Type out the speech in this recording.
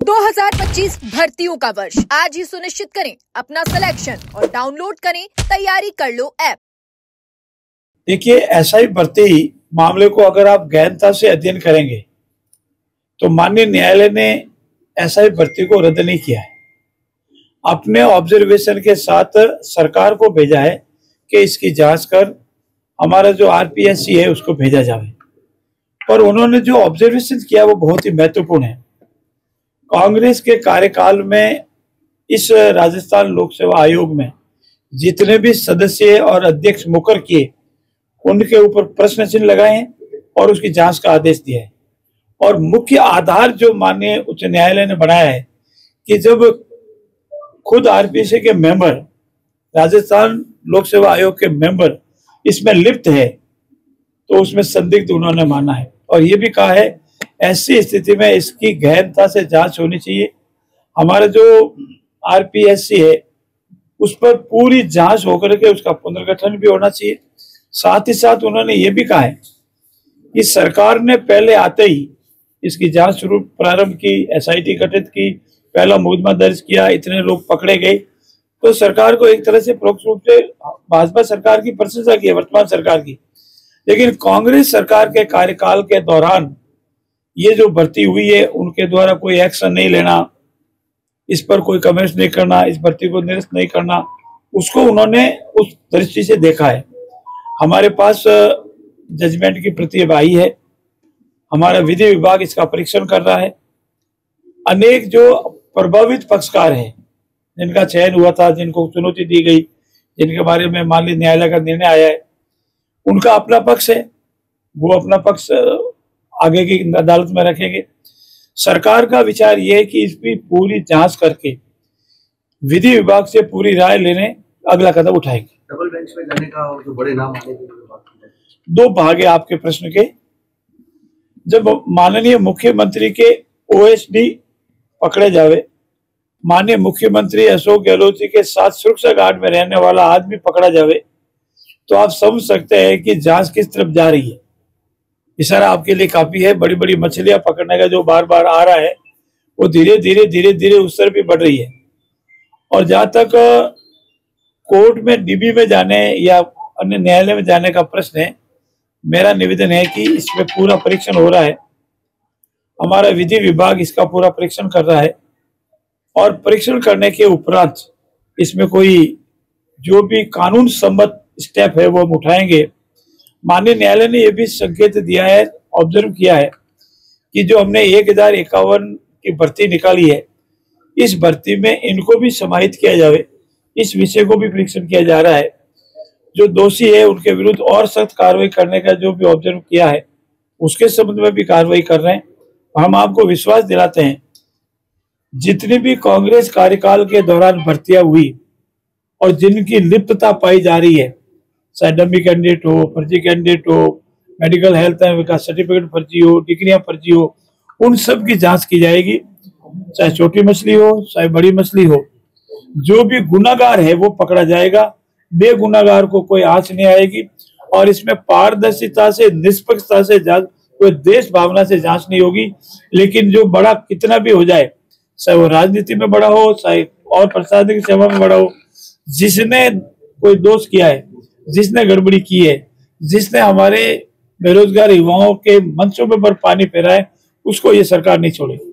2025 भर्तियों का वर्ष आज ही सुनिश्चित करें अपना सिलेक्शन और डाउनलोड करें तैयारी कर लो ऐप। देखिए, एसआई भर्ती मामले को अगर आप गहनता से अध्ययन करेंगे तो माननीय न्यायालय ने एसआई भर्ती को रद्द नहीं किया है। अपने ऑब्जर्वेशन के साथ सरकार को भेजा है कि इसकी जांच कर हमारा जो आरपीएससी है उसको भेजा जाए। पर उन्होंने जो ऑब्जर्वेशन किया वो बहुत ही महत्वपूर्ण है। कांग्रेस के कार्यकाल में इस राजस्थान लोक सेवा आयोग में जितने भी सदस्य और अध्यक्ष मुकर किए उनके ऊपर प्रश्न चिन्ह लगाए हैं और उसकी जांच का आदेश दिया है। और मुख्य आधार जो माननीय उच्च न्यायालय ने बनाया है कि जब खुद आरपीएससी के मेंबर, राजस्थान लोक सेवा आयोग के मेंबर इसमें लिप्त है तो उसमें संदिग्ध उन्होंने माना है। और ये भी कहा है ऐसी स्थिति में इसकी गहनता से जांच होनी चाहिए। हमारा जो आरपीएससी है उस पर पूरी जांच होकर के उसका पुनर्गठन भी होना चाहिए। साथ ही साथ उन्होंने ये भी कहा है कि सरकार ने पहले आते ही इसकी जांच शुरू प्रारंभ की, एसआईटी गठित की, पहला मुकदमा दर्ज किया, इतने लोग पकड़े गए, तो सरकार को एक तरह से परोक्ष रूप से भाजपा सरकार की प्रशंसा की है, वर्तमान सरकार की। लेकिन कांग्रेस सरकार के कार्यकाल के दौरान ये जो भर्ती हुई है उनके द्वारा कोई एक्शन नहीं लेना, इस पर कोई कमेंट्स नहीं करना, इस भर्ती को निरस्त नहीं करना, उसको उन्होंने उस दृष्टि से देखा है। हमारे पास जजमेंट की प्रति अब आई है, हमारा विधि विभाग इसका परीक्षण कर रहा है। अनेक जो प्रभावित पक्षकार हैं जिनका चयन हुआ था, जिनको चुनौती दी गई, जिनके बारे में माननीय न्यायालय का निर्णय आया है, उनका अपना पक्ष है, वो अपना पक्ष आगे की अदालत में रखेंगे। सरकार का विचार ये है कि इसकी पूरी जांच करके विधि विभाग से पूरी राय लेने अगला कदम उठाएंगे। डबल बेंच में जाने का और जो बड़े नाम आने की बात है। दो भाग है आपके प्रश्न के। जब माननीय मुख्यमंत्री के ओएसडी पकड़े जावे, माननीय मुख्यमंत्री अशोक गहलोत जी के साथ सुरक्षा गार्ड में रहने वाला आदमी पकड़ा जावे, तो आप समझ सकते हैं कि जांच किस तरफ जा रही है। इशारा आपके लिए काफी है। बड़ी बड़ी मछलियां पकड़ने का जो बार बार आ रहा है वो धीरे धीरे उस तरफ भी बढ़ रही है। और जहां तक कोर्ट में डीबी में जाने या अन्य न्यायालय में जाने का प्रश्न है, मेरा निवेदन है कि इसमें पूरा परीक्षण हो रहा है। हमारा विधि विभाग इसका पूरा परीक्षण कर रहा है और परीक्षण करने के उपरांत इसमें कोई जो भी कानून सम्मत स्टेप है वो हम उठाएंगे। माननीय न्यायालय ने यह भी संकेत दिया है, ऑब्जर्व किया है कि जो हमने 1051 की भर्ती निकाली है, इस भर्ती में इनको भी समाहित किया जाए, इस विषय को भी परीक्षण किया जा रहा है। जो दोषी है उनके विरुद्ध और सख्त कार्रवाई करने का जो भी ऑब्जर्व किया है उसके संबंध में भी कार्रवाई कर रहे हैं। हम आपको विश्वास दिलाते हैं जितनी भी कांग्रेस कार्यकाल के दौरान भर्तियां हुई और जिनकी लिप्तता पाई जा रही है, चाहे डमी कैंडिडेट हो, फर्जी कैंडिडेट हो, medical health and Vikas certificate फर्जी हो, डिग्रियां फर्जी हो, उन सब की जांच की जाएगी। चाहे छोटी मछली हो चाहे बड़ी मछली हो, जो भी गुनाहगार है वो पकड़ा जाएगा, बेगुनाहगार को कोई आंच नहीं आएगी। और इसमें पारदर्शिता से, निष्पक्षता से जांच, कोई देश भावना से जांच नहीं होगी। लेकिन जो बड़ा कितना भी हो जाए, चाहे वो राजनीति में बड़ा हो चाहे और प्रशासनिक सेवा में बड़ा हो, जिसने कोई दोष किया है, जिसने गड़बड़ी की है, जिसने हमारे बेरोजगार युवाओं के मंचों पर पानी फेरा है, उसको ये सरकार नहीं छोड़ेगी।